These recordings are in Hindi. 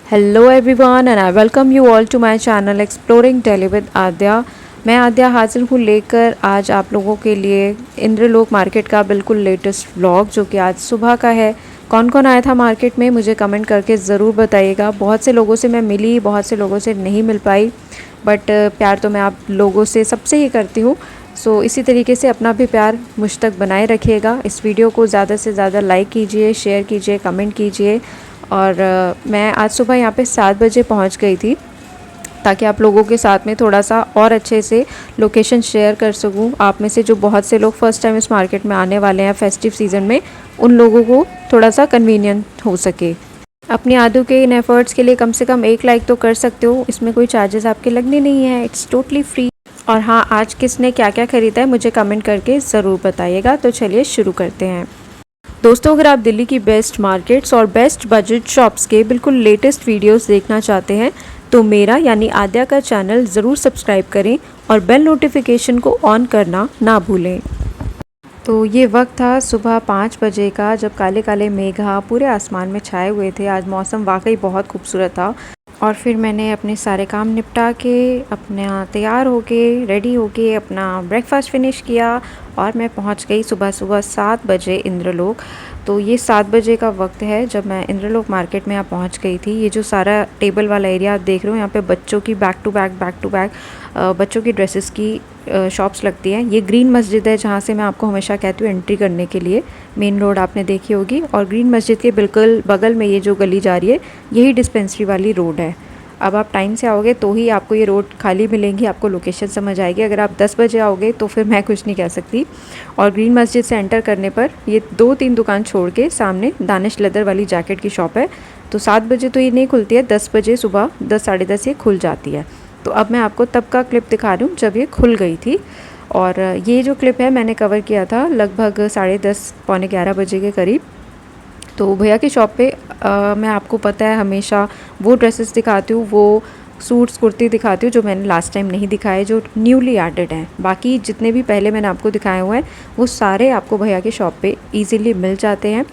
Hello everyone and I welcome you all to my channel exploring Delhi with Aadya. मैं आद्या हाजिर हूँ लेकर आज आप लोगों के लिए इंद्रलोक मार्केट का बिल्कुल लेटेस्ट व्लॉग जो कि आज सुबह का है। कौन कौन आया था मार्केट में मुझे कमेंट करके ज़रूर बताइएगा। बहुत से लोगों से मैं मिली, बहुत से लोगों से नहीं मिल पाई, बट प्यार तो मैं आप लोगों से सबसे ही करती हूँ। सो इसी तरीके से अपना भी प्यार मुझ तक बनाए रखिएगा। इस वीडियो को ज़्यादा से ज़्यादा लाइक कीजिए, शेयर कीजिए, कमेंट कीजिए। और मैं आज सुबह यहाँ पे 7 बजे पहुँच गई थी ताकि आप लोगों के साथ में थोड़ा सा और अच्छे से लोकेशन शेयर कर सकूँ। आप में से जो बहुत से लोग फ़र्स्ट टाइम इस मार्केट में आने वाले हैं फेस्टिव सीज़न में, उन लोगों को थोड़ा सा कन्वीनियंट हो सके। अपनी आदू के इन एफर्ट्स के लिए कम से कम एक लाइक तो कर सकते हो। इसमें कोई चार्जेस आपके लगने नहीं है, इट्स टोटली फ्री। और हाँ, आज किसने क्या क्या ख़रीदा है मुझे कमेंट करके ज़रूर बताइएगा। तो चलिए शुरू करते हैं। दोस्तों, अगर आप दिल्ली की बेस्ट मार्केट्स और बेस्ट बजट शॉप्स के बिल्कुल लेटेस्ट वीडियोस देखना चाहते हैं तो मेरा यानी आद्या का चैनल ज़रूर सब्सक्राइब करें और बेल नोटिफिकेशन को ऑन करना ना भूलें। तो ये वक्त था सुबह 5 बजे का, जब काले काले मेघा पूरे आसमान में छाए हुए थे। आज मौसम वाकई बहुत खूबसूरत था। और फिर मैंने अपने सारे काम निपटा के अपना तैयार होके रेडी होके अपना ब्रेकफास्ट फिनिश किया और मैं पहुंच गई सुबह सुबह 7 बजे इंद्रलोक। तो ये 7 बजे का वक्त है जब मैं इंद्रलोक मार्केट में यहाँ पहुंच गई थी। ये जो सारा टेबल वाला एरिया आप देख रहे हो, यहाँ पे बच्चों की बैक टू बैक बच्चों की ड्रेसेस की शॉप्स लगती हैं। ये ग्रीन मस्जिद है जहाँ से मैं आपको हमेशा कहती हूँ एंट्री करने के लिए। मेन रोड आपने देखी होगी और ग्रीन मस्जिद के बिल्कुल बगल में ये जो गली जा रही है, यही डिस्पेंसरी वाली रोड है। अब आप टाइम से आओगे तो ही आपको ये रोड खाली मिलेंगी, आपको लोकेशन समझ आएगी। अगर आप 10 बजे आओगे तो फिर मैं कुछ नहीं कह सकती। और ग्रीन मस्जिद से एंटर करने पर ये 2-3 दुकान छोड़ के सामने दानिश लेदर वाली जैकेट की शॉप है। तो 7 बजे तो ये नहीं खुलती है, 10 बजे सुबह 10 साढ़े 10 ये खुल जाती है। तो अब मैं आपको तब का क्लिप दिखा रही हूँ जब ये खुल गई थी। और ये जो क्लिप है मैंने कवर किया था लगभग 10:30 पौने 11 बजे के करीब। तो भैया की शॉप पे मैं आपको पता है हमेशा वो ड्रेसेस दिखाती हूँ, वो सूट्स कुर्ती दिखाती हूँ जो मैंने लास्ट टाइम नहीं दिखाए, जो न्यूली एडेड हैं। बाकी जितने भी पहले मैंने आपको दिखाए हुए हैं वो सारे आपको भैया की शॉप पे इजीली मिल जाते हैं।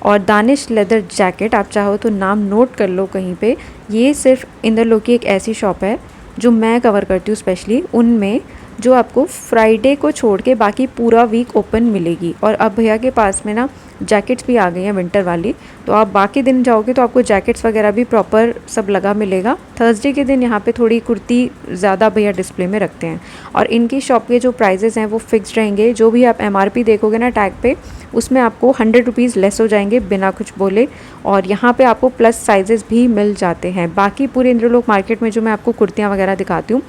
और दानिश लेदर जैकेट आप चाहो तो नाम नोट कर लो कहीं पे। ये सिर्फ इंदरलोक की एक ऐसी शॉप है जो मैं कवर करती हूँ स्पेशली, उनमें जो आपको फ्राइडे को छोड़ के बाकी पूरा वीक ओपन मिलेगी। और अब भैया के पास में ना जैकेट्स भी आ गई हैं विंटर वाली, तो आप बाकी दिन जाओगे तो आपको जैकेट्स वगैरह भी प्रॉपर सब लगा मिलेगा। थर्सडे के दिन यहाँ पे थोड़ी कुर्ती ज़्यादा भैया डिस्प्ले में रखते हैं। और इनकी शॉप के जो प्राइजेज़ हैं वो फिक्स्ड रहेंगे। जो भी आप MRP देखोगे ना टैग पे, उसमें आपको 100 रुपीज़ लेस हो जाएंगे बिना कुछ बोले। और यहाँ पे आपको प्लस साइजेस भी मिल जाते हैं। बाकी पूरे इंद्रलोक मार्केट में जो मैं आपको कुर्तियाँ वगैरह दिखाती हूँ,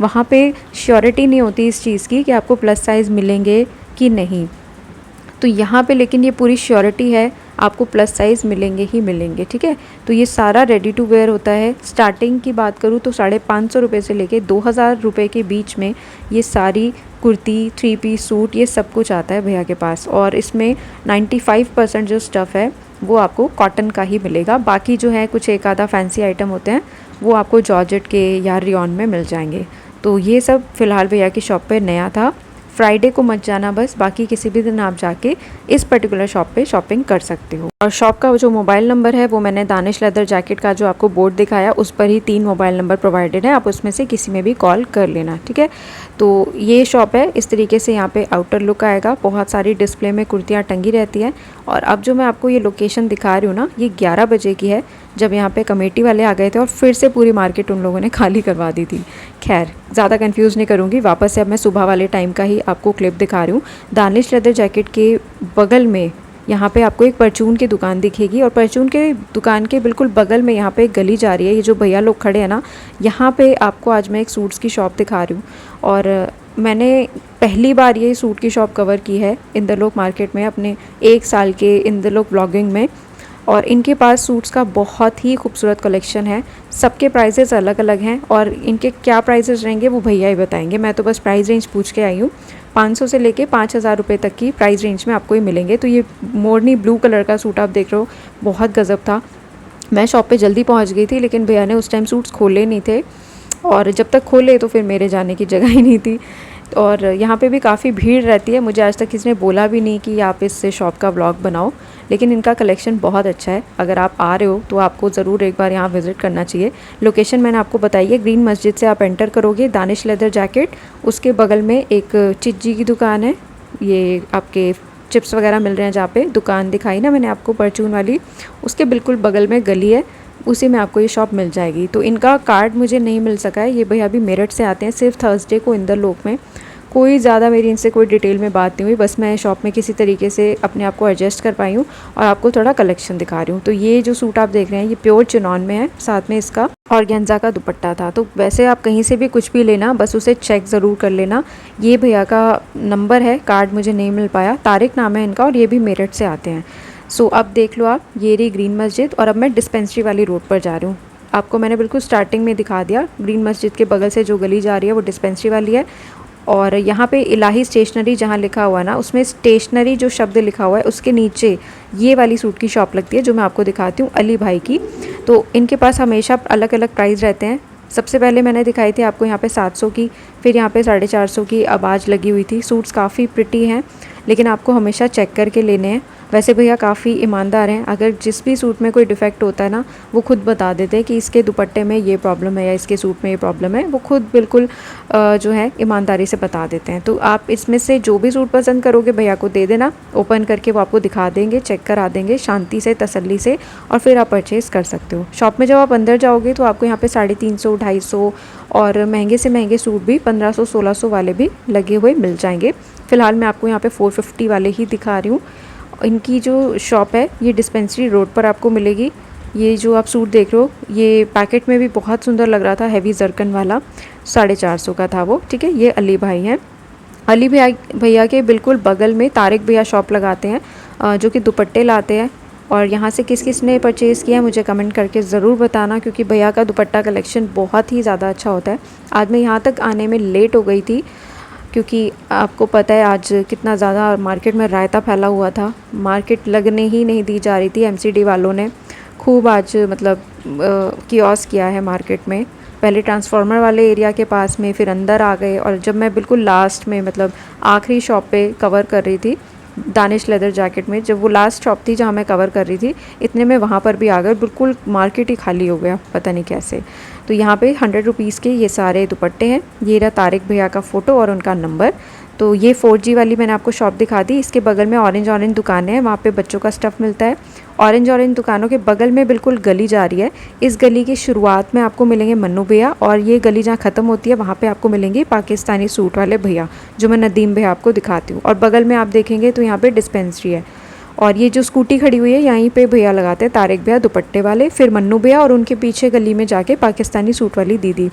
वहाँ पे श्योरिटी नहीं होती इस चीज़ की कि आपको प्लस साइज़ मिलेंगे कि नहीं। तो यहाँ पे लेकिन ये पूरी श्योरिटी है, आपको प्लस साइज़ मिलेंगे ही मिलेंगे, ठीक है। तो ये सारा रेडी टू वेयर होता है। स्टार्टिंग की बात करूँ तो 550 रुपये से लेके 2000 रुपये के बीच में ये सारी कुर्ती, 3 पीस सूट, ये सब कुछ आता है भैया के पास। और इसमें 95% जो स्टफ़ है वो आपको कॉटन का ही मिलेगा। बाकी जो है कुछ एक आधा फैंसी आइटम होते हैं वो आपको जॉर्जेट के या रियॉन में मिल जाएंगे। तो ये सब फ़िलहाल भैया की शॉप पे नया था। फ्राइडे को मत जाना बस, बाकी किसी भी दिन आप जाके इस पर्टिकुलर शॉप पे शॉपिंग कर सकते हो। और शॉप का जो मोबाइल नंबर है वो मैंने दानिश लेदर जैकेट का जो आपको बोर्ड दिखाया उस पर ही 3 मोबाइल नंबर प्रोवाइडेड है, आप उसमें से किसी में भी कॉल कर लेना, ठीक है। तो ये शॉप है, इस तरीके से यहाँ पे आउटर लुक आएगा। बहुत सारी डिस्प्ले में कुर्तियाँ टंगी रहती हैं। और अब जो मैं आपको ये लोकेशन दिखा रही हूँ ना, ये 11 बजे की है जब यहाँ पे कमेटी वाले आ गए थे और फिर से पूरी मार्केट उन लोगों ने खाली करवा दी थी। खैर, ज़्यादा कंफ्यूज नहीं करूँगी, वापस से अब मैं सुबह वाले टाइम का ही आपको क्लिप दिखा रही हूँ। दानिश लेदर जैकेट के बगल में यहाँ पे आपको एक परचून की दुकान दिखेगी और परचून के दुकान के बिल्कुल बगल में यहाँ पे एक गली जा रही है। ये जो भैया लोग खड़े हैं ना, यहाँ पे आपको आज मैं एक सूट्स की शॉप दिखा रही हूँ। और मैंने पहली बार ये सूट की शॉप कवर की है इंद्रलोक मार्केट में अपने 1 साल के इंद्रलोक व्लॉगिंग में। और इनके पास सूट्स का बहुत ही खूबसूरत कलेक्शन है। सबके प्राइजेस अलग अलग हैं और इनके क्या प्राइजेस रहेंगे वो भैया ही बताएंगे। मैं तो बस प्राइस रेंज पूछ के आई हूँ। 500 से लेके 5000 रुपये तक की प्राइस रेंज में आपको ये मिलेंगे। तो ये मोरनी ब्लू कलर का सूट आप देख रहे हो, बहुत गजब था। मैं शॉप पे जल्दी पहुँच गई थी लेकिन भैया ने उस टाइम सूट्स खोले नहीं थे, और जब तक खोले तो फिर मेरे जाने की जगह ही नहीं थी। और यहाँ पे भी काफ़ी भीड़ रहती है। मुझे आज तक किसी ने बोला भी नहीं कि आप इससे शॉप का व्लॉग बनाओ, लेकिन इनका कलेक्शन बहुत अच्छा है। अगर आप आ रहे हो तो आपको ज़रूर एक बार यहाँ विज़िट करना चाहिए। लोकेशन मैंने आपको बताई है, ग्रीन मस्जिद से आप एंटर करोगे, दानिश लेदर जैकेट, उसके बगल में एक चिज्जी की दुकान है। ये आपके चिप्स वगैरह मिल रहे हैं, जहाँ पे दुकान दिखाई ना मैंने आपको परचून वाली, उसके बिल्कुल बगल में गली है, उसी में आपको ये शॉप मिल जाएगी। तो इनका कार्ड मुझे नहीं मिल सका है, ये भैया अभी मेरठ से आते हैं, सिर्फ थर्सडे को इंदरलोक में। कोई ज़्यादा मेरी इनसे कोई डिटेल में बात नहीं हुई, बस मैं शॉप में किसी तरीके से अपने आप को एडजस्ट कर पाई हूँ और आपको थोड़ा कलेक्शन दिखा रही हूँ। तो ये जो सूट आप देख रहे हैं ये प्योर चिनॉन में है, साथ में इसका ऑर्गेन्जा का दुपट्टा था। तो वैसे आप कहीं से भी कुछ भी लेना, बस उसे चेक ज़रूर कर लेना। ये भैया का नंबर है, कार्ड मुझे नहीं मिल पाया, तारिक नाम है इनका, और ये भी मेरठ से आते हैं। सो अब देख लो आप, ये रही ग्रीन मस्जिद, और अब मैं डिस्पेंसरी वाली रोड पर जा रही हूँ। आपको मैंने बिल्कुल स्टार्टिंग में दिखा दिया, ग्रीन मस्जिद के बगल से जो गली जा रही है वो डिस्पेंसरी वाली है। और यहाँ पे इलाही स्टेशनरी जहाँ लिखा हुआ है ना, उसमें स्टेशनरी जो शब्द लिखा हुआ है उसके नीचे ये वाली सूट की शॉप लगती है, जो मैं आपको दिखाती हूँ, अली भाई की। तो इनके पास हमेशा अलग अलग प्राइस रहते हैं। सबसे पहले मैंने दिखाई थी आपको यहाँ पे 700 की, फिर यहाँ पे 450 की आवाज़ लगी हुई थी। सूट्स काफ़ी प्रिटी हैं, लेकिन आपको हमेशा चेक करके लेने हैं। वैसे भैया काफ़ी ईमानदार हैं, अगर जिस भी सूट में कोई डिफ़ेक्ट होता है ना, वो खुद बता देते हैं कि इसके दुपट्टे में ये प्रॉब्लम है या इसके सूट में ये प्रॉब्लम है। वो खुद बिल्कुल जो है ईमानदारी से बता देते हैं। तो आप इसमें से जो भी सूट पसंद करोगे भैया को दे देना, ओपन करके वो आपको दिखा देंगे, चेक करा देंगे शांति से, तसल्ली से, और फिर आप परचेज़ कर सकते हो। शॉप में जब आप अंदर जाओगे तो आपको यहाँ पे 350, 250 और महंगे से महंगे सूट भी 1500, 1600 वाले भी लगे हुए मिल जाएंगे। फ़िलहाल मैं आपको यहाँ पे 450 वाले ही दिखा रही हूँ। इनकी जो शॉप है ये डिस्पेंसरी रोड पर आपको मिलेगी। ये जो आप सूट देख रहे हो, ये पैकेट में भी बहुत सुंदर लग रहा था, हैवी जरकन वाला, 450 का था वो, ठीक है। ये अली भाई हैं, अली भैया के बिल्कुल बगल में तारिक भैया शॉप लगाते हैं, जो कि दुपट्टे लाते हैं। और यहाँ से किस किस ने परचेज़ किया है मुझे कमेंट करके ज़रूर बताना, क्योंकि भैया का दुपट्टा कलेक्शन बहुत ही ज़्यादा अच्छा होता है। आज मैं यहाँ तक आने में लेट हो गई थी, क्योंकि आपको पता है आज कितना ज़्यादा मार्केट में रायता फैला हुआ था। मार्केट लगने ही नहीं दी जा रही थी, एमसीडी वालों ने खूब आज मतलब कियोस्क किया है मार्केट में। पहले ट्रांसफार्मर वाले एरिया के पास में, फिर अंदर आ गए, और जब मैं बिल्कुल लास्ट में मतलब आखिरी शॉप पे कवर कर रही थी, दानिश लेदर जैकेट में, जब वो लास्ट शॉप थी जहाँ मैं कवर कर रही थी, इतने में वहाँ पर भी आ गए, बिल्कुल मार्केट ही खाली हो गया, पता नहीं कैसे। तो यहाँ पे 100 रुपीज़ के ये सारे दुपट्टे हैं। ये रहा तारिक भैया का फ़ोटो और उनका नंबर। तो ये 4G वाली मैंने आपको शॉप दिखा दी। इसके बगल में ऑरेंज दुकानें हैं, वहाँ पे बच्चों का स्टफ़ मिलता है। ऑरेंज दुकानों के बगल में बिल्कुल गली जा रही है। इस गली की शुरुआत में आपको मिलेंगे मन्नू भैया, और ये गली जहाँ ख़त्म होती है वहाँ पे आपको मिलेंगे पाकिस्तानी सूट वाले भैया, जो मैं नदीम भैया आपको दिखाती हूँ। और बगल में आप देखेंगे तो यहाँ पे डिस्पेंसरी है, और ये जो स्कूटी खड़ी हुई है यहीं पे भैया लगाते हैं, तारिक भैया दुपट्टे वाले, फिर मन्नू भैया, और उनके पीछे गली में जाके पाकिस्तानी सूट वाली दीदी।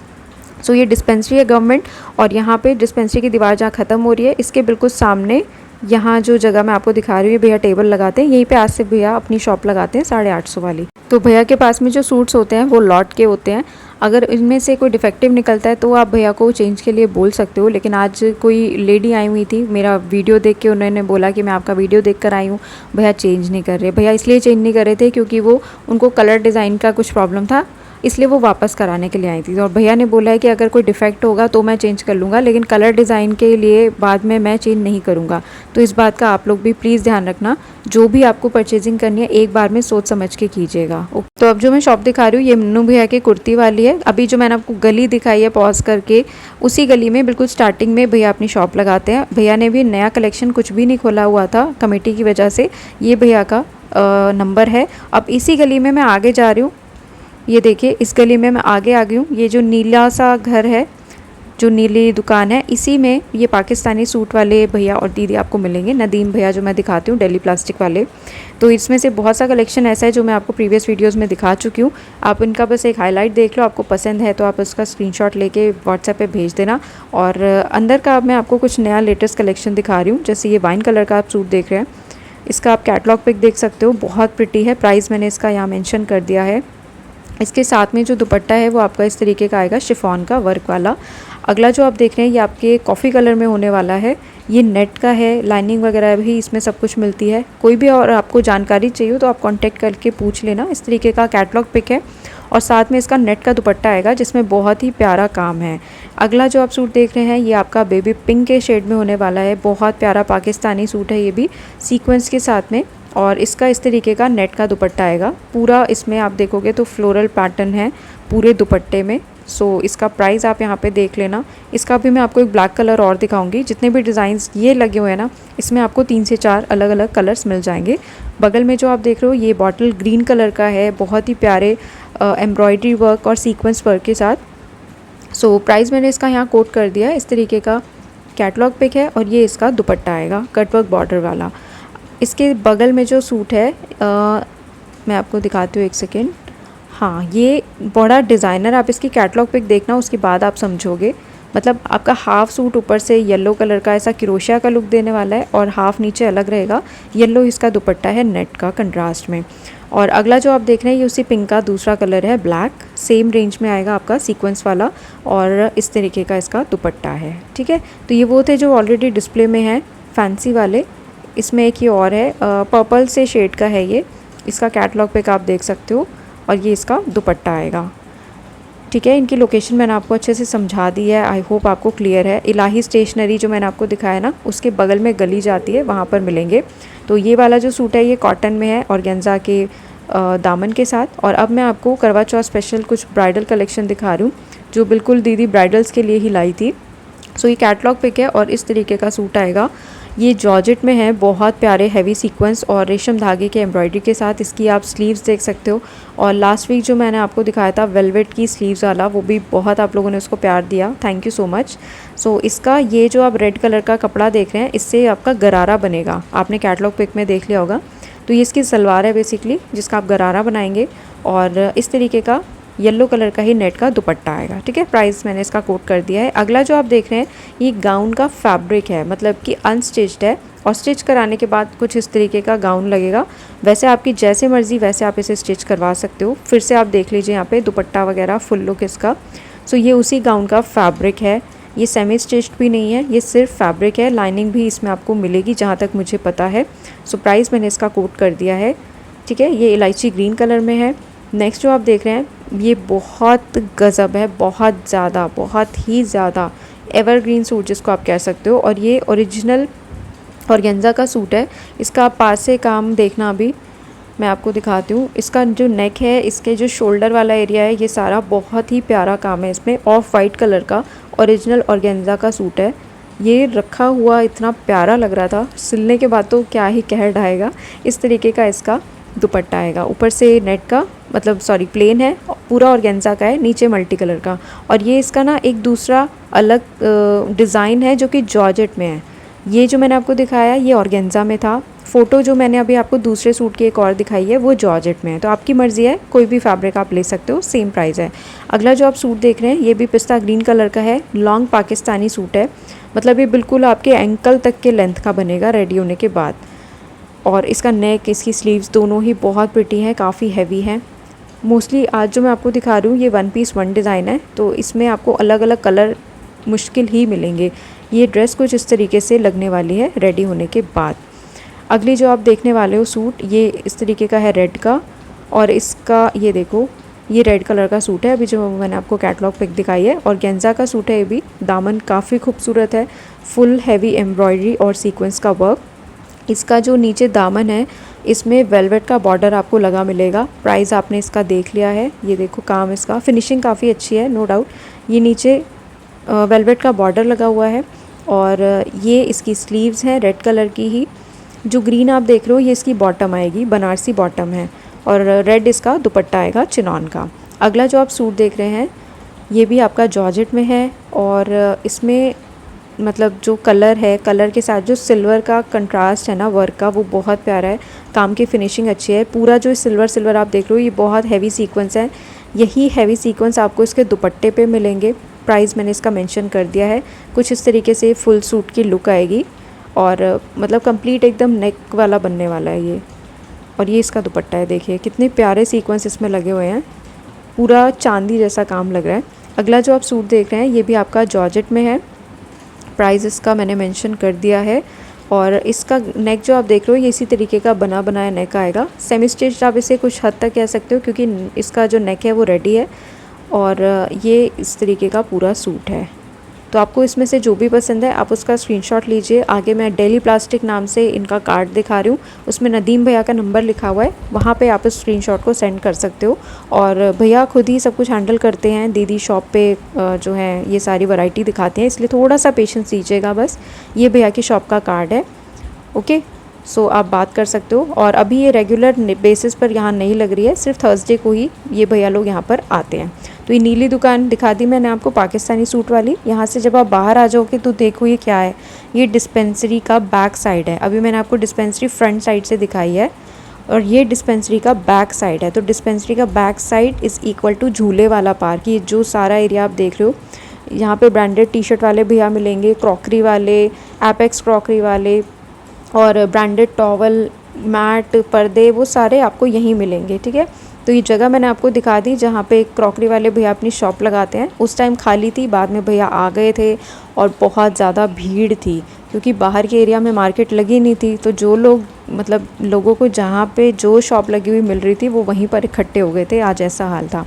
सो ये डिस्पेंसरी है गवर्नमेंट, और यहाँ पे डिस्पेंसरी की दीवार जहाँ ख़त्म हो रही है, इसके बिल्कुल सामने यहाँ जो जगह मैं आपको दिखा रही हूँ, भैया टेबल लगाते हैं, यहीं पे आज से भैया अपनी शॉप लगाते हैं 850 वाली। तो भैया के पास में जो सूट्स होते हैं वो लॉट के होते हैं। अगर इनमें से कोई डिफेक्टिव निकलता है तो आप भैया को चेंज के लिए बोल सकते हो। लेकिन आज कोई लेडी आई हुई थी, मेरा वीडियो देख के उन्होंने बोला कि मैं आपका वीडियो देख कर आई हूँ, भैया चेंज नहीं कर रहे। भैया इसलिए चेंज नहीं कर रहे थे क्योंकि वो उनको कलर डिज़ाइन का कुछ प्रॉब्लम था, इसलिए वो वापस कराने के लिए आई थी। और भैया ने बोला है कि अगर कोई डिफ़ेक्ट होगा तो मैं चेंज कर लूँगा, लेकिन कलर डिज़ाइन के लिए बाद में मैं चेंज नहीं करूँगा। तो इस बात का आप लोग भी प्लीज़ ध्यान रखना, जो भी आपको परचेजिंग करनी है एक बार में सोच समझ के कीजिएगा। तो अब जो मैं शॉप दिखा रही हूँ ये मन्नू भैया की कुर्ती वाली है। अभी जो मैंने आपको गली दिखाई है पॉज करके, उसी गली में बिल्कुल स्टार्टिंग में भैया अपनी शॉप लगाते हैं। भैया ने भी नया कलेक्शन कुछ भी नहीं खोला हुआ था कमेटी की वजह से। ये भैया का नंबर है। अब इसी गली में मैं आगे जा रही हूँ, ये देखिए इस गली में मैं आगे आ गई हूँ। ये जो नीला सा घर है, जो नीली दुकान है, इसी में ये पाकिस्तानी सूट वाले भैया और दीदी आपको मिलेंगे, नदीम भैया जो मैं दिखाती हूँ, दिल्ली प्लास्टिक वाले। तो इसमें से बहुत सा कलेक्शन ऐसा है जो मैं आपको प्रीवियस वीडियोस में दिखा चुकी हूँ। आप इनका बस एक हाईलाइट देख लो, आपको पसंद है तो आप उसका स्क्रीनशॉट लेके व्हाट्सएप पे भेज देना। और अंदर का मैं आपको कुछ नया लेटेस्ट कलेक्शन दिखा रही हूँ। जैसे ये वाइन कलर का आप सूट देख रहे हैं, इसका आप कैटलॉग पिक देख सकते हो, बहुत प्रिटी है। प्राइस मैंने इसका यहाँ मेंशन कर दिया है। इसके साथ में जो दुपट्टा है वो आपका इस तरीके का आएगा, शिफॉन का वर्क वाला। अगला जो आप देख रहे हैं ये आपके कॉफ़ी कलर में होने वाला है। ये नेट का है, लाइनिंग वगैरह भी इसमें सब कुछ मिलती है। कोई भी और आपको जानकारी चाहिए तो आप कांटेक्ट करके पूछ लेना। इस तरीके का कैटलॉग पिक है और साथ में इसका नेट का दुपट्टा आएगा जिसमें बहुत ही प्यारा काम है। अगला जो आप सूट देख रहे हैं ये आपका बेबी पिंक के शेड में होने वाला है। बहुत प्यारा पाकिस्तानी सूट है ये भी, सीक्वेंस के साथ में, और इसका इस तरीके का नेट का दुपट्टा आएगा। पूरा इसमें आप देखोगे तो फ्लोरल पैटर्न है पूरे दुपट्टे में। सो इसका प्राइस आप यहाँ पे देख लेना। इसका भी मैं आपको एक ब्लैक कलर और दिखाऊंगी। जितने भी डिज़ाइंस ये लगे हुए हैं ना, इसमें आपको 3 से 4 अलग अलग कलर्स मिल जाएंगे। बगल में जो आप देख रहे हो ये बॉटल ग्रीन कलर का है, बहुत ही प्यारे एम्ब्रॉयडरी वर्क और सीक्वेंस वर्क के साथ। सो प्राइस मैंने इसका यहाँ कोट कर दिया है। इस तरीके का कैटलॉग पिक है और ये इसका दुपट्टा आएगा कटवर्क बॉर्डर वाला। इसके बगल में जो सूट है मैं आपको दिखाती हूँ, एक सेकेंड। हाँ, ये बड़ा डिज़ाइनर, आप इसकी कैटलॉग पिक देखना, उसके बाद आप समझोगे। मतलब आपका हाफ़ सूट ऊपर से येलो कलर का ऐसा क्रोशिया का लुक देने वाला है और हाफ़ नीचे अलग रहेगा। येलो इसका दुपट्टा है नेट का कंट्रास्ट में। और अगला जो आप देख रहे हैं ये उसी पिंक का दूसरा कलर है, ब्लैक। सेम रेंज में आएगा आपका सीक्वेंस वाला और इस तरीके का इसका दुपट्टा है। ठीक है, तो ये वो थे जो ऑलरेडी डिस्प्ले में हैं फैंसी वाले। इसमें एक ये और है, पर्पल से शेड का है ये। इसका कैटलॉग पिक आप देख सकते हो और ये इसका दुपट्टा आएगा। ठीक है, इनकी लोकेशन मैंने आपको अच्छे से समझा दी है। आई होप आपको क्लियर है। इलाही स्टेशनरी जो मैंने आपको दिखाया ना, उसके बगल में गली जाती है, वहाँ पर मिलेंगे। तो ये वाला जो सूट है ये कॉटन में है और गेंजा के दामन के साथ। और अब मैं आपको करवा चौथ स्पेशल कुछ ब्राइडल कलेक्शन दिखा रही हूँ जो बिल्कुल दीदी ब्राइडल्स के लिए ही लाई थी। सो ये कैटलॉग पिक है और इस तरीके का सूट आएगा। ये जॉर्जेट में है, बहुत प्यारे हैवी सीक्वेंस और रेशम धागे के एम्ब्रॉयडरी के साथ। इसकी आप स्लीव्स देख सकते हो। और लास्ट वीक जो मैंने आपको दिखाया था वेलवेट की स्लीव्स वाला, वो भी बहुत आप लोगों ने उसको प्यार दिया, थैंक यू सो मच। सो इसका ये जो आप रेड कलर का कपड़ा देख रहे हैं, इससे आपका गरारा बनेगा। आपने कैटलॉग पिक में देख लिया होगा। तो ये इसकी सलवार है बेसिकली, जिसका आप गरारा बनाएंगे और इस तरीके का येलो कलर का ही नेट का दुपट्टा आएगा। ठीक है, प्राइस मैंने इसका कोट कर दिया है। अगला जो आप देख रहे हैं ये गाउन का फैब्रिक है, मतलब कि अनस्टिच्ड है और स्टिच कराने के बाद कुछ इस तरीके का गाउन लगेगा। वैसे आपकी जैसे मर्ज़ी वैसे आप इसे स्टिच करवा सकते हो। फिर से आप देख लीजिए यहाँ पे दुपट्टा वगैरह फुल लुक इसका। सो ये उसी गाउन का फैब्रिक है। ये सेमी स्टिच्ड भी नहीं है, ये सिर्फ फैब्रिक है। लाइनिंग भी इसमें आपको मिलेगी जहाँ तक मुझे पता है। सो प्राइस मैंने इसका कोट कर दिया है। ठीक है, ये इलायची ग्रीन कलर में है। नेक्स्ट जो आप देख रहे हैं ये बहुत गज़ब है, बहुत ही ज़्यादा एवरग्रीन सूट जिसको आप कह सकते हो। और ये ओरिजिनल ऑर्गेन्जा का सूट है। इसका आप पास से काम देखना, अभी मैं आपको दिखाती हूँ। इसका जो नेक है, इसके जो शोल्डर वाला एरिया है, ये सारा बहुत ही प्यारा काम है। इसमें ऑफ वाइट कलर का ओरिजिनल ऑर्गेन्जा का सूट है। ये रखा हुआ इतना प्यारा लग रहा था, सिलने के बाद तो क्या ही कह ढाएगा। इस तरीके का इसका दुपट्टा आएगा। ऊपर से नेट का, मतलब सॉरी प्लेन है, पूरा ऑर्गेन्जा का है, नीचे मल्टी कलर का। और ये इसका ना एक दूसरा अलग डिज़ाइन है जो कि जॉर्जेट में है। ये जो मैंने आपको दिखाया ये ऑर्गेन्जा में था। फ़ोटो जो मैंने अभी आपको दूसरे सूट की एक और दिखाई है वो जॉर्जेट में है। तो आपकी मर्ज़ी है, कोई भी फैब्रिक आप ले सकते हो, सेम प्राइस है। अगला जो आप सूट देख रहे हैं ये भी पिस्ता ग्रीन कलर का है। लॉन्ग पाकिस्तानी सूट है, मतलब ये बिल्कुल आपके एंकल तक के लेंथ का बनेगा रेडी होने के बाद। और इसका नेक, इसकी स्लीव्स दोनों ही बहुत प्रिटी हैं, काफ़ी हैवी हैं। मोस्टली आज जो मैं आपको दिखा रही हूँ ये 1 पीस 1 डिज़ाइन है, तो इसमें आपको अलग अलग कलर मुश्किल ही मिलेंगे। ये ड्रेस कुछ इस तरीके से लगने वाली है रेडी होने के बाद। अगली जो आप देखने वाले हो सूट, ये इस तरीके का है रेड का। और इसका ये देखो, ये रेड कलर का सूट है अभी जो मैंने आपको कैटलॉग पिक दिखाई है। और गेंजा का सूट है ये भी। दामन काफ़ी खूबसूरत है, फुल हैवी एम्ब्रॉयडरी और सीक्वेंस का वर्क। इसका जो नीचे दामन है इसमें वेलवेट का बॉर्डर आपको लगा मिलेगा। प्राइस आपने इसका देख लिया है। ये देखो काम, इसका फिनिशिंग काफ़ी अच्छी है, नो डाउट। ये नीचे वेलवेट का बॉर्डर लगा हुआ है और ये इसकी स्लीव्स हैं रेड कलर की ही। जो ग्रीन आप देख रहे हो ये इसकी बॉटम आएगी, बनारसी बॉटम है। और रेड इसका दुपट्टा आएगा चिनॉन का। अगला जो आप सूट देख रहे हैं ये भी आपका जॉर्जेट में है और इसमें मतलब जो कलर है, कलर के साथ जो सिल्वर का कंट्रास्ट है ना वर्क का, वो बहुत प्यारा है। काम की फिनिशिंग अच्छी है। पूरा जो सिल्वर आप देख रहे हो ये बहुत हैवी सीक्वेंस है। यही हैवी सीक्वेंस आपको इसके दुपट्टे पे मिलेंगे। प्राइस मैंने इसका मेंशन कर दिया है। कुछ इस तरीके से फुल सूट की लुक आएगी और मतलब कंप्लीट एकदम नेक वाला बनने वाला है ये। और ये इसका दुपट्टा है, देखिए कितने प्यारे सीक्वेंस इसमें लगे हुए हैं। पूरा चांदी जैसा काम लग रहा है। अगला जो आप सूट देख रहे हैं ये भी आपका जॉर्जेट में है। प्राइस इसका मैंने मेंशन कर दिया है। और इसका नेक जो आप देख रहे हो ये इसी तरीके का बना बनाया नेक आएगा। सेमी स्टिच आप इसे कुछ हद तक कह सकते हो, क्योंकि इसका जो नेक है वो रेडी है। और ये इस तरीके का पूरा सूट है। तो आपको इसमें से जो भी पसंद है आप उसका स्क्रीनशॉट लीजिए। आगे मैं डेली प्लास्टिक नाम से इनका कार्ड दिखा रही हूँ, उसमें नदीम भैया का नंबर लिखा हुआ है, वहाँ पे आप उस स्क्रीनशॉट को सेंड कर सकते हो। और भैया खुद ही सब कुछ हैंडल करते हैं, दीदी शॉप पे जो है ये सारी वैरायटी दिखाते हैं, इसलिए थोड़ा सा पेशेंस दीजिएगा बस। ये भैया की शॉप का कार्ड है। ओके, सो आप बात कर सकते हो। और अभी ये रेगुलर बेसिस पर यहाँ नहीं लग रही है, सिर्फ थर्सडे को ही ये भैया लोग यहाँ पर आते हैं। तो ये नीली दुकान दिखा दी मैंने आपको, पाकिस्तानी सूट वाली। यहाँ से जब आप बाहर आ जाओगे तो देखो ये क्या है, ये डिस्पेंसरी का बैक साइड है। अभी मैंने आपको डिस्पेंसरी फ्रंट साइड से दिखाई है और ये डिस्पेंसरी का बैक साइड है। तो डिस्पेंसरी का back side is equal to झूले वाला पार्क। ये जो सारा एरिया आप देख रहे हो, यहाँ पे ब्रांडेड टी शर्ट वाले भैया मिलेंगे, क्रॉकरी वाले, एपेक्स क्रॉकरी वाले, और ब्रांडेड टॉवल, मैट, पर्दे, वो सारे आपको यहीं मिलेंगे। ठीक है, तो ये जगह मैंने आपको दिखा दी जहाँ पे क्रॉकरी वाले भैया अपनी शॉप लगाते हैं। उस टाइम खाली थी, बाद में भैया आ गए थे और बहुत ज़्यादा भीड़ थी, क्योंकि बाहर के एरिया में मार्केट लगी नहीं थी। तो जो लोग मतलब लोगों को जहाँ पे जो शॉप लगी हुई मिल रही थी वो वहीं पर इकट्ठे हो गए थे। आज ऐसा हाल था।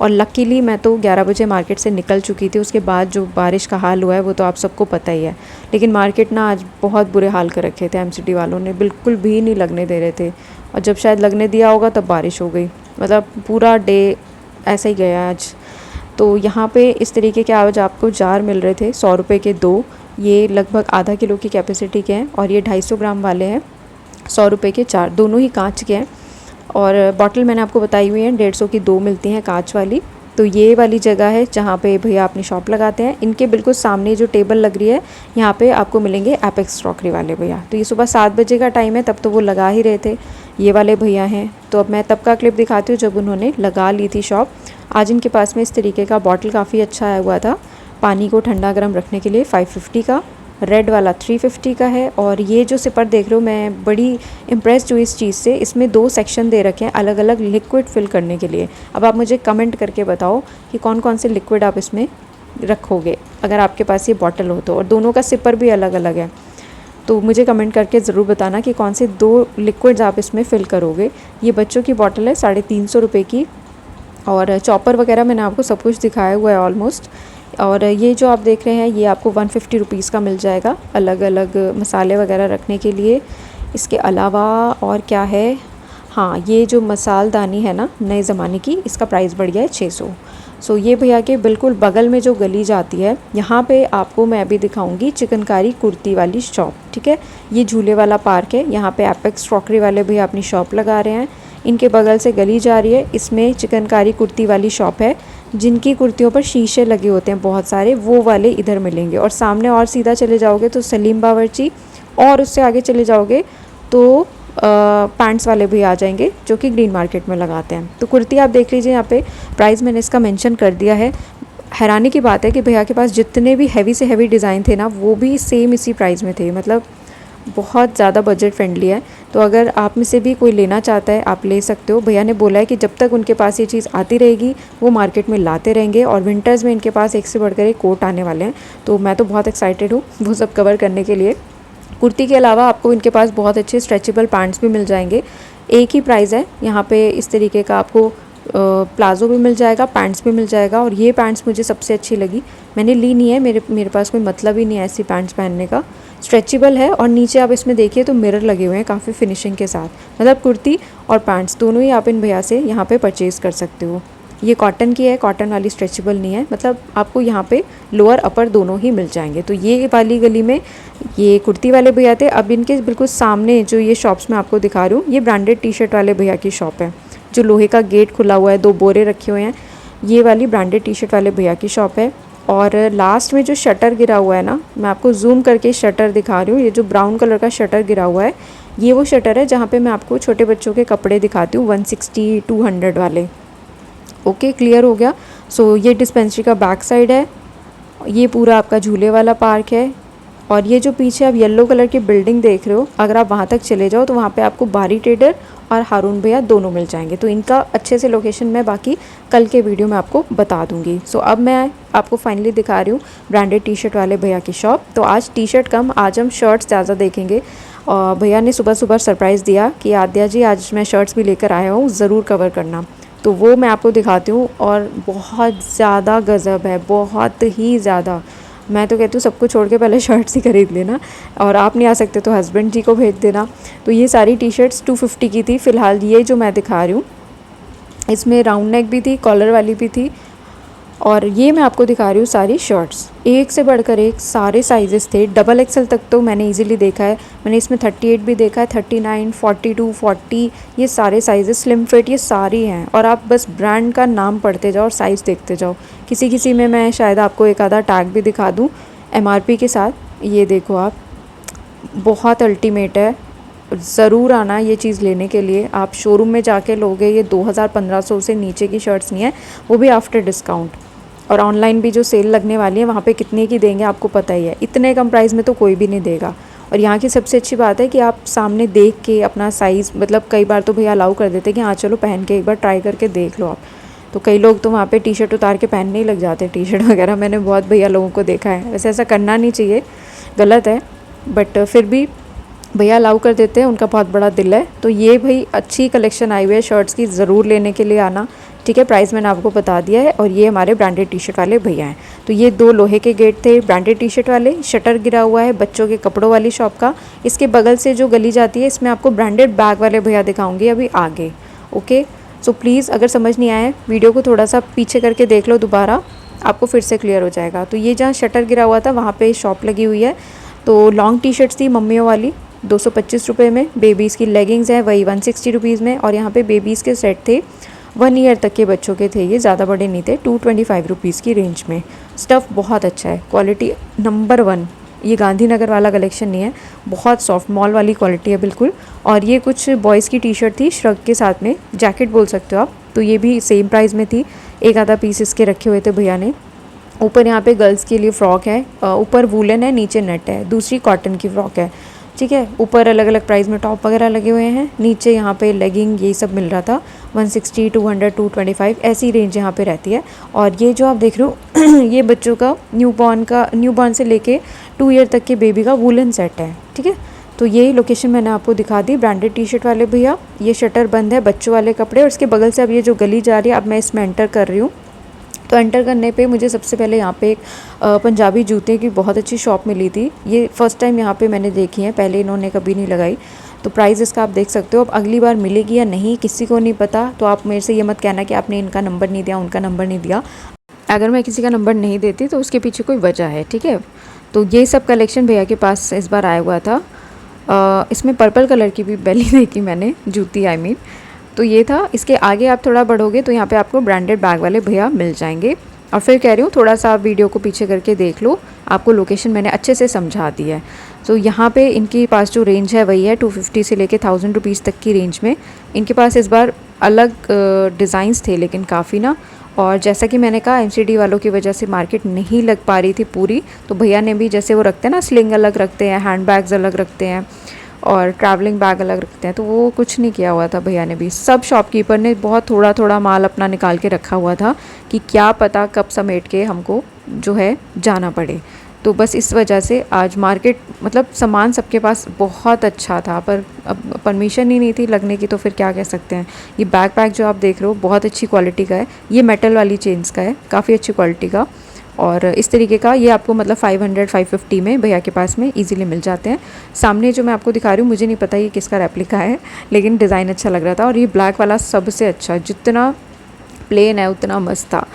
और लकीली मैं तो 11 बजे मार्केट से निकल चुकी थी। उसके बाद जो बारिश का हाल हुआ है वो तो आप सबको पता ही है। लेकिन मार्केट ना आज बहुत बुरे हाल कर रखे थे एमसीडी वालों ने, बिल्कुल भी नहीं लगने दे रहे थे। और जब शायद लगने दिया होगा तब बारिश हो गई, मतलब पूरा डे ऐसा ही गया आज। तो यहाँ पे इस तरीके के आज आपको जार मिल रहे थे, 100 रुपये के 2। ये लगभग आधा किलो की कैपेसिटी के हैं और ये 250 ग्राम वाले हैं, 100 रुपये के 4, दोनों ही कांच के हैं। और बॉटल मैंने आपको बताई हुई है 150 की 2 मिलती हैं कांच वाली। तो ये वाली जगह है जहाँ पे भैया अपनी शॉप लगाते हैं। इनके बिल्कुल सामने जो टेबल लग रही है यहाँ पे आपको मिलेंगे एपेक्स क्रॉकरी वाले भैया। तो ये सुबह 7 बजे का टाइम है, तब तो वो लगा ही रहे थे, ये वाले भैया हैं। तो अब मैं तब का क्लिप दिखाती हूँ जब उन्होंने लगा ली थी शॉप। आज इनके पास में इस तरीके का बॉटल काफ़ी अच्छा आया हुआ था पानी को ठंडा गर्म रखने के लिए, 550 का। रेड वाला 350 का है। और ये जो सिपर देख रहे हो, मैं बड़ी इम्प्रेस्ड हुई इस चीज़ से। इसमें 2 सेक्शन दे रखे हैं अलग अलग लिक्विड फिल करने के लिए। अब आप मुझे कमेंट करके बताओ कि कौन कौन से लिक्विड आप इसमें रखोगे अगर आपके पास ये बॉटल हो तो। और दोनों का सिपर भी अलग अलग है, तो मुझे कमेंट करके ज़रूर बताना कि कौन से 2 लिक्विड्स आप इसमें फ़िल करोगे। ये बच्चों की बॉटल है 350 रुपये की। और चॉपर वगैरह मैंने आपको सब कुछ दिखाया हुआ है ऑलमोस्ट। और ये जो आप देख रहे हैं ये आपको 150 रुपीज़ का मिल जाएगा, अलग अलग मसाले वगैरह रखने के लिए। इसके अलावा और क्या है, हाँ ये जो मसालदानी है ना नए ज़माने की, इसका प्राइस बढ़ गया है 600। सो ये भैया के बिल्कुल बगल में जो गली जाती है यहाँ पे आपको मैं अभी दिखाऊंगी चिकनकारी कुर्ती वाली शॉप। ठीक है, ये झूले वाला पार्क है, यहाँ पे एपेक्स क्रॉकरी वाले भैया अपनी शॉप लगा रहे हैं। इनके बगल से गली जा रही है, इसमें चिकनकारी कुर्ती वाली शॉप है, जिनकी कुर्तियों पर शीशे लगे होते हैं बहुत सारे, वो वाले इधर मिलेंगे। और सामने और सीधा चले जाओगे तो सलीम बावर्ची, और उससे आगे चले जाओगे तो पैंट्स वाले भी आ जाएंगे जो कि ग्रीन मार्केट में लगाते हैं। तो कुर्ती आप देख लीजिए, यहाँ पे प्राइस मैंने इसका मेंशन कर दिया है। हैरानी की बात है कि भैया के पास जितने भी हैवी से हैवी डिज़ाइन थे ना वो भी सेम इसी प्राइस में थे, मतलब बहुत ज़्यादा बजट फ्रेंडली है। तो अगर आप में से भी कोई लेना चाहता है आप ले सकते हो। भैया ने बोला है कि जब तक उनके पास ये चीज़ आती रहेगी वो मार्केट में लाते रहेंगे। और विंटर्स में इनके पास एक से बढ़कर एक कोट आने वाले हैं, तो मैं तो बहुत एक्साइटेड हूँ वो सब कवर करने के लिए। कुर्ती के अलावा आपको इनके पास बहुत अच्छे स्ट्रेचेबल पैंट्स भी मिल जाएंगे। एक ही प्राइस है यहाँ पे, इस तरीके का आपको प्लाज़ो भी मिल जाएगा, पैंट्स भी मिल जाएगा। और ये पैंट्स मुझे सबसे अच्छी लगी, मैंने ली नहीं है, मेरे पास कोई मतलब ही नहीं है ऐसी पैंट्स पहनने का। स्ट्रेचेबल है और नीचे आप इसमें देखिए तो मिरर लगे हुए हैं काफ़ी फिनिशिंग के साथ। मतलब कुर्ती और पैंट्स दोनों ही आप इन भैया से यहाँ पे परचेज़ कर सकते हो। ये कॉटन की है, कॉटन वाली स्ट्रेचेबल नहीं है, मतलब आपको यहाँ पे लोअर अपर दोनों ही मिल जाएंगे। तो ये वाली गली में ये कुर्ती वाले भैया थे। अब इनके बिल्कुल सामने जो ये शॉप्स मैं आपको दिखा रही हूँ, ये ब्रांडेड टी शर्ट वाले भैया की शॉप है। जो लोहे का गेट खुला हुआ है, 2 बोरे रखे हुए हैं, ये वाली ब्रांडेड टी शर्ट वाले भैया की शॉप है। और लास्ट में जो शटर गिरा हुआ है ना, मैं आपको जूम करके शटर दिखा रही हूँ, ये जो ब्राउन कलर का शटर गिरा हुआ है ये वो शटर है जहाँ पे मैं आपको छोटे बच्चों के कपड़े दिखाती हूँ 160 200 वाले। ओके, क्लियर हो गया। सो ये डिस्पेंसरी का बैक साइड है, ये पूरा आपका झूले वाला पार्क है। और ये जो पीछे आप येलो कलर की बिल्डिंग देख रहे हो, अगर आप वहाँ तक चले जाओ तो वहाँ पे आपको बारी ट्रेडर और हारून भैया दोनों मिल जाएंगे। तो इनका अच्छे से लोकेशन मैं बाकी कल के वीडियो में आपको बता दूंगी। सो अब मैं आपको फाइनली दिखा रही हूँ ब्रांडेड टी शर्ट वाले भैया की शॉप। तो आज टी शर्ट कम, आज हम शर्ट्स ज़्यादा देखेंगे। और भैया ने सुबह सुबह सरप्राइज़ दिया कि आद्या जी आज मैं शर्ट्स भी लेकर आया हूँ, ज़रूर कवर करना। तो वो मैं आपको दिखाती हूँ और बहुत ज़्यादा गज़ब है, बहुत ही ज़्यादा। मैं तो कहती हूँ सबको छोड़ के पहले शर्ट्स ही खरीद लेना, और आप नहीं आ सकते तो हस्बैंड जी को भेज देना। तो ये सारी टी शर्ट्स 250 की थी। फ़िलहाल ये जो मैं दिखा रही हूँ इसमें राउंड नेक भी थी, कॉलर वाली भी थी, और ये मैं आपको दिखा रही हूँ सारी शर्ट्स, एक से बढ़कर एक सारे साइजेस थे। डबल एक्सल तक तो मैंने इजीली देखा है, मैंने इसमें 38 भी देखा है, 39, 42, 40, ये सारे साइजेस, स्लिम फिट, ये सारी हैं। और आप बस ब्रांड का नाम पढ़ते जाओ और साइज़ देखते जाओ। किसी किसी में मैं शायद आपको एक आधा टैग भी दिखा दूँ MRP के साथ। ये देखो आप, बहुत अल्टीमेट है, ज़रूर आना ये चीज़ लेने के लिए। आप शोरूम में जाके लोगे, ये 2000-1500 से नीचे की शर्ट्स नहीं है, वो भी आफ्टर डिस्काउंट। और ऑनलाइन भी जो सेल लगने वाली है वहाँ पे कितने की देंगे आपको पता ही है, इतने कम प्राइस में तो कोई भी नहीं देगा। और यहाँ की सबसे अच्छी बात है कि आप सामने देख के अपना साइज़, मतलब कई बार तो भैया अलाउ कर देते कि हाँ चलो पहन के एक बार ट्राई करके देख लो आप। तो कई लोग तो वहाँ पे टी शर्ट उतार के पहनने ही लग जाते हैं, टी शर्ट वगैरह। मैंने बहुत भैया लोगों को देखा है, वैसे ऐसा करना नहीं चाहिए, गलत है, बट फिर भी भैया अलाउ कर देते हैं, उनका बहुत बड़ा दिल है। तो ये भाई अच्छी कलेक्शन आई हुई है शर्ट्स की, ज़रूर लेने के लिए आना, ठीक है। प्राइस मैंने आपको बता दिया है। और ये हमारे ब्रांडेड टी शर्ट वाले भैया हैं। तो ये 2 लोहे के गेट थे ब्रांडेड टी शर्ट वाले, शटर गिरा हुआ है बच्चों के कपड़ों वाली शॉप का। इसके बगल से जो गली जाती है इसमें आपको ब्रांडेड बैग वाले भैया दिखाऊंगी अभी आगे, ओके। सो प्लीज़ अगर समझ नहीं आया वीडियो को थोड़ा सा पीछे करके देख लो दोबारा, आपको फिर से क्लियर हो जाएगा। तो ये जहाँ शटर गिरा हुआ था वहाँ पे शॉप लगी हुई है। तो लॉन्ग टी शर्ट्स थी मम्मियों वाली 225 रुपये में, बेबीज़ की लेगिंग्स हैं वही 160 रुपीज़ में, और यहाँ पे बेबीज़ के सेट थे 1 ईयर तक के बच्चों के थे, ये ज़्यादा बड़े नहीं थे, 225 रुपीज़ की रेंज में। स्टफ़ बहुत अच्छा है, क्वालिटी नंबर 1। ये गांधीनगर वाला कलेक्शन नहीं है, बहुत सॉफ्ट मॉल वाली क्वालिटी है बिल्कुल। और ये कुछ बॉयज़ की टी शर्ट थी श्रग के साथ में, जैकेट बोल सकते हो आप। तो ये भी सेम प्राइस में थी, एक आधा पीस इसके रखे हुए थे भैया ने। ऊपर यहाँ पे गर्ल्स के लिए फ़्रॉक है, ऊपर वूलन है, नीचे नेट है, दूसरी कॉटन की फ़्रॉक है, ठीक है। ऊपर अलग अलग प्राइस में टॉप वगैरह लगे हुए हैं, नीचे यहाँ पे लेगिंग ये सब मिल रहा था 160, 200, 225 ऐसी रेंज यहाँ पे रहती है। और ये जो आप देख रहे हो ये बच्चों का न्यूबॉर्न से लेके 2 ईयर तक के बेबी का वूलन सेट है, ठीक है। तो ये लोकेशन मैंने आपको दिखा दी, ब्रांडेड टी शर्ट वाले भैया। ये शटर बंद है, बच्चों वाले कपड़े, और इसके बगल से अब ये जो गली जा रही है अब मैं इसमें एंटर कर रही हूँ। तो एंटर करने पे मुझे सबसे पहले यहाँ पे एक पंजाबी जूते की बहुत अच्छी शॉप मिली थी। ये फ़र्स्ट टाइम यहाँ पे मैंने देखी है, पहले इन्होंने कभी नहीं लगाई। तो प्राइस इसका आप देख सकते हो। अब अगली बार मिलेगी या नहीं किसी को नहीं पता, तो आप मेरे से ये मत कहना कि आपने इनका नंबर नहीं दिया, उनका नंबर नहीं दिया। अगर मैं किसी का नंबर नहीं देती तो उसके पीछे कोई वजह है, ठीक है। तो ये सब कलेक्शन भैया के पास इस बार आया हुआ था। इसमें पर्पल कलर की भी बेली देखी मैंने, जूती आई मीन। तो ये था। इसके आगे आप थोड़ा बढ़ोगे तो यहाँ पे आपको ब्रांडेड बैग वाले भैया मिल जाएंगे। और फिर कह रही हूँ थोड़ा सा आप वीडियो को पीछे करके देख लो, आपको लोकेशन मैंने अच्छे से समझा दी है। तो यहाँ पे इनके पास जो रेंज है वही है 250 से लेके 1000 रुपीज़ तक की रेंज में। इनके पास इस बार अलग डिज़ाइंस थे लेकिन काफ़ी ना। और जैसा कि मैंने कहा MCD वालों की वजह से मार्केट नहीं लग पा रही थी पूरी, तो भैया ने भी जैसे वो रखते हैं ना, स्लिंग अलग रखते हैं, हैंड बैग्स अलग रखते हैं और ट्रैवलिंग बैग अलग रखते हैं, तो वो कुछ नहीं किया हुआ था भैया ने भी। सब शॉपकीपर ने बहुत थोड़ा थोड़ा माल अपना निकाल के रखा हुआ था कि क्या पता कब समेट के हमको जो है जाना पड़े। तो बस इस वजह से आज मार्केट, मतलब सामान सबके पास बहुत अच्छा था, पर अब परमिशन ही नहीं थी लगने की, तो फिर क्या कह सकते हैं। ये बैग पैक जो आप देख रहे हो बहुत अच्छी क्वालिटी का है, ये मेटल वाली चेन्स का है, काफ़ी अच्छी क्वालिटी का। और इस तरीके का ये आपको मतलब 500-550 में भैया के पास में इजीली मिल जाते हैं। सामने जो मैं आपको दिखा रही हूँ, मुझे नहीं पता ये किसका रेप्लिका है, लेकिन डिज़ाइन अच्छा लग रहा था। और ये ब्लैक वाला सबसे अच्छा, जितना प्लेन है उतना मस्त था।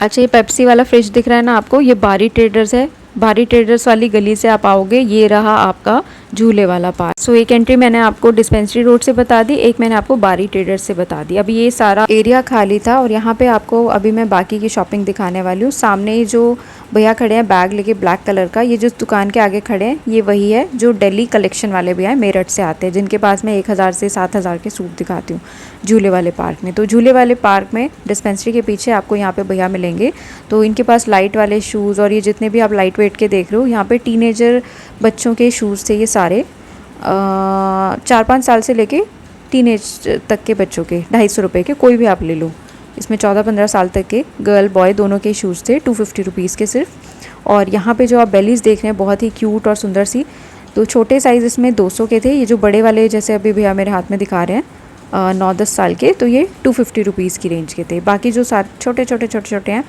अच्छा, ये पेप्सी वाला फ्रिज दिख रहा है ना आपको, ये बारी ट्रेडर्स है। बारी ट्रेडर्स वाली गली से आप आओगे, ये रहा आपका झूले वाला पार्क। सो एक एंट्री मैंने आपको डिस्पेंसरी रोड से बता दी, एक मैंने आपको बारी ट्रेडर्स से बता दी। अभी ये सारा एरिया खाली था और यहाँ पे आपको अभी मैं बाकी की शॉपिंग दिखाने वाली हूँ। सामने ये जो भैया खड़े हैं बैग लेके ब्लैक कलर का, ये जिस दुकान के आगे खड़े हैं ये वही है जो दिल्ली कलेक्शन वाले भैया मेरठ से आते हैं, जिनके पास मैं 1000 से 7000 के सूट दिखाती हूँ झूले वाले पार्क में। तो झूले वाले पार्क में डिस्पेंसरी के पीछे आपको यहाँ पे भैया मिलेंगे। तो इनके पास लाइट वाले शूज़ और ये जितने भी आप लाइट लाइट वेट के देख रहे हो। यहाँ पे टीनेजर बच्चों के शूज़ थे ये सारे, 4-5 साल से लेके टीनेज तक के बच्चों के, 250 रुपये के, कोई भी आप ले लो। इसमें 14-15 साल तक के गर्ल बॉय दोनों के शूज़ थे 250 रुपीज़ के सिर्फ। और यहाँ पे जो आप बेलीज़ देख रहे हैं बहुत ही क्यूट और सुंदर सी, तो छोटे साइज़ इसमें 200 के थे। ये जो बड़े वाले जैसे अभी भैया मेरे हाथ में दिखा रहे हैं 9-10 साल के, तो ये 250 रुपीज़ की रेंज के थे। बाकी जो छोटे छोटे हैं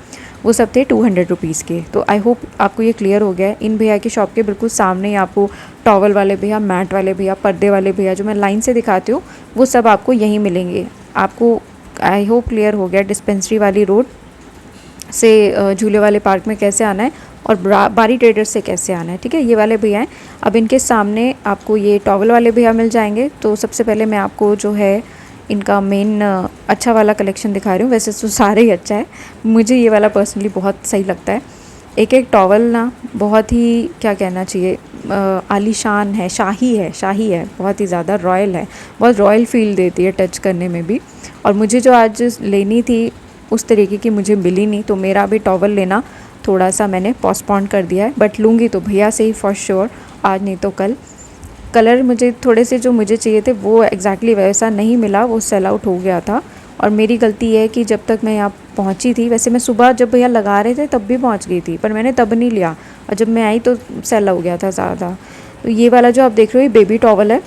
वो सब थे 200 रुपीज़ के। तो आई होप आपको ये क्लियर हो गया है। इन भैया की शॉप के बिल्कुल सामने ही आपको टॉवल वाले भैया, मैट वाले भैया, पर्दे वाले भैया जो मैं लाइन से दिखाती हूँ वो सब आपको यहीं मिलेंगे। आपको आई होप क्लियर हो गया डिस्पेंसरी वाली रोड से झूले वाले पार्क में कैसे आना है और बारी ट्रेडर्स से कैसे आना है, ठीक है। ये वाले भैया हैं। अब इनके सामने आपको ये टॉवल वाले भैया मिल जाएंगे। तो सबसे पहले मैं आपको जो है इनका मेन अच्छा वाला कलेक्शन दिखा रही हूँ। वैसे तो सारे ही अच्छा है, मुझे ये वाला पर्सनली बहुत सही लगता है। एक टॉवल ना बहुत ही क्या कहना चाहिए, आलीशान है, शाही है, बहुत ही ज़्यादा रॉयल है, बहुत रॉयल फील देती है टच करने में भी। और मुझे जो आज लेनी थी उस तरीके की मुझे मिली नहीं, तो मेरा भी टॉवल लेना थोड़ा सा मैंने पोस्टपोन कर दिया है। बट लूँगी तो भैया से ही फॉर श्योर, आज नहीं तो कल। कलर मुझे थोड़े से जो मुझे चाहिए थे वो एग्जैक्टली वैसा नहीं मिला, वो सेल आउट हो गया था। और मेरी गलती है कि जब तक मैं यहाँ पहुँची थी, वैसे मैं सुबह जब भैया लगा रहे थे तब भी पहुँच गई थी, पर मैंने तब नहीं लिया, और जब मैं आई तो सेल हो गया था ज़्यादा। तो ये वाला जो आप देख रहे हो ये बेबी टॉवल है,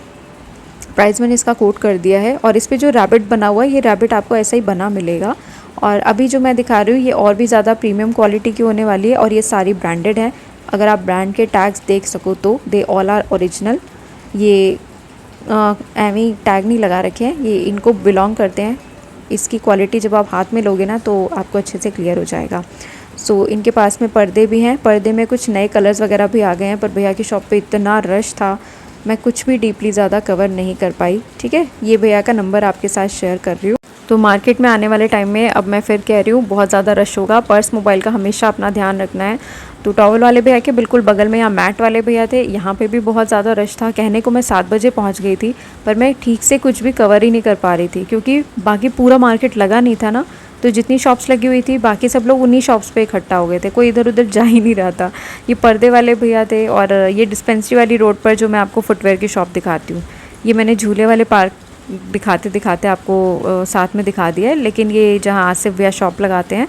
प्राइस मैंने इसका कोट कर दिया है। और इस पर जो रैबिट बना हुआ है ये रैबिट आपको ऐसा ही बना मिलेगा। और अभी जो मैं दिखा रही हूँ ये और भी ज़्यादा प्रीमियम क्वालिटी की होने वाली है, और ये सारी ब्रांडेड है। अगर आप ब्रांड के टैग्स देख सको तो दे ऑल आर ओरिजिनल। ये एवी टैग नहीं लगा रखे हैं, ये इनको बिलोंग करते हैं। इसकी क्वालिटी जब आप हाथ में लोगे ना तो आपको अच्छे से क्लियर हो जाएगा। सो इनके पास में पर्दे भी हैं, पर्दे में कुछ नए कलर्स वगैरह भी आ गए हैं, पर भैया की शॉप पे इतना रश था मैं कुछ भी डीपली ज़्यादा कवर नहीं कर पाई, ठीक है। ये भैया का नंबर आपके साथ शेयर कर रही हूँ। तो मार्केट में आने वाले टाइम में अब मैं फिर कह रही हूँ बहुत ज़्यादा रश होगा, पर्स मोबाइल का हमेशा अपना ध्यान रखना है। तो टॉवल वाले भैया के बिल्कुल बगल में यहाँ मैट वाले भैया थे, यहाँ पे भी बहुत ज़्यादा रश था। कहने को मैं 7 बजे पहुँच गई थी, पर मैं ठीक से कुछ भी कवर ही नहीं कर पा रही थी, क्योंकि बाकी पूरा मार्केट लगा नहीं था ना। तो जितनी शॉप्स लगी हुई थी बाकी सब लोग उन्हीं शॉप्स पे इकट्ठा हो गए थे, कोई इधर उधर जा ही नहीं रहा था। ये पर्दे वाले भैया थे, और ये डिस्पेंसरी वाली रोड पर जो मैं आपको फुटवेयर की शॉप दिखाती हूँ, ये मैंने झूले वाले पार्क दिखाते दिखाते आपको साथ में दिखा दिया है। लेकिन ये जहाँ आसिफ भैया शॉप लगाते हैं,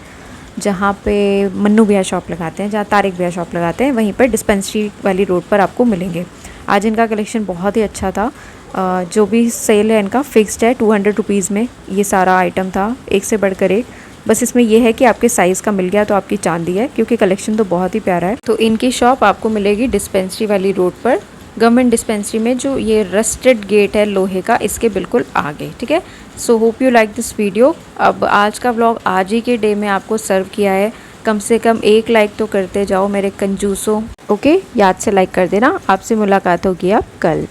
जहाँ पे मन्नू भैया शॉप लगाते हैं, जहाँ तारिक भैया शॉप लगाते हैं, वहीं पर डिस्पेंसरी वाली रोड पर आपको मिलेंगे। आज इनका कलेक्शन बहुत ही अच्छा था। जो भी सेल है इनका फिक्स्ड है 200 रुपीज़ में, ये सारा आइटम था, एक से बढ़कर एक। बस इसमें यह है कि आपके साइज़ का मिल गया तो आपकी चांदी है, क्योंकि कलेक्शन तो बहुत ही प्यारा है। तो इनकी शॉप आपको मिलेगी डिस्पेंसरी वाली रोड पर, गवर्नमेंट डिस्पेंसरी में, जो ये रस्टेड गेट है लोहे का, इसके बिल्कुल आगे, ठीक है। So hope you like this video. अब आज का व्लॉग आज ही के डे में आपको सर्व किया है, कम से कम 1 लाइक तो करते जाओ मेरे कंजूसों, ओके। याद से लाइक कर देना। आपसे मुलाकात होगी अब कल।